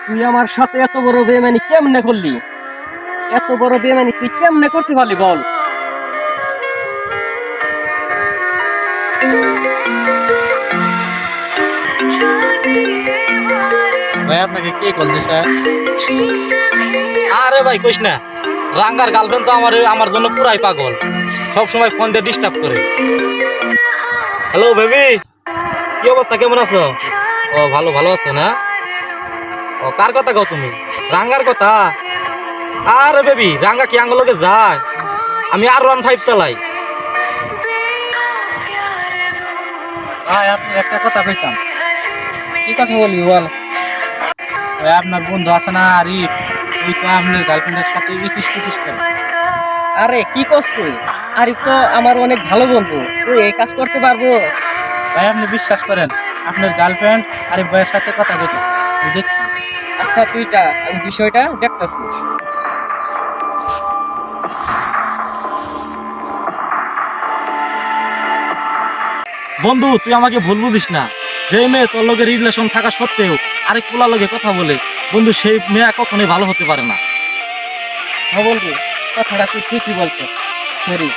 তুই আমার সাথে এত বড় বেমানি কেমনে করলি? এত বড় বেমানি তুই কেমনে করতে পারলি বল? ভাই আপনাকে কে কল দিছে? আরে ভাই কইস না, রাঙ্গার গার্লফ্রেন্ড তো আমার জন্য পুরাই পাগল, সব সময় ফোন দিয়ে ডিস্টার্ব করে। হ্যালো বেবি, কি অবস্থা, কেমন আছো? ও ভালো ভালো আছো না? ও কার কথা কও তুমি? রাঙ্গার কথা? আরে বেবি, রাঙ্গা কি আঙ্গলকে যায়? আমি R15 চালাই। ভাই আপনার একটা কথা কইতাম। কি কথা বলবি বল? ভাই আপনার বন্ধু আছে না আরিফ, ওই তো আপনার গার্লফ্রেন্ডের সাথে ইটিস পিটিস করে। আরে কি কস তুই? আরিফ তো আমার অনেক ভালো বন্ধু, তুই এই কাজ করতে পারবো? ভাই আপনি বিশ্বাস করেন, আপনার গার্লফ্রেন্ড আরিফ ভাইয়ের সাথে কথা কইতেছে, আমি দেখছি। আচ্ছা তুই যা, আমি বিষয়টা দেখতেছি। বন্ধু তুই আমাকে ভুল বুঝিস না, যে মেয়ে তোর লগে রিলেশন থাকা সত্ত্বেও আরেক পোলার লগে কথা বলে, বন্ধু সেই মেয়ে কখনোই ভালো হতে পারে না। হ্যাঁ বন্ধু, কথাটা তুই ঠিকই বলছো। সরি।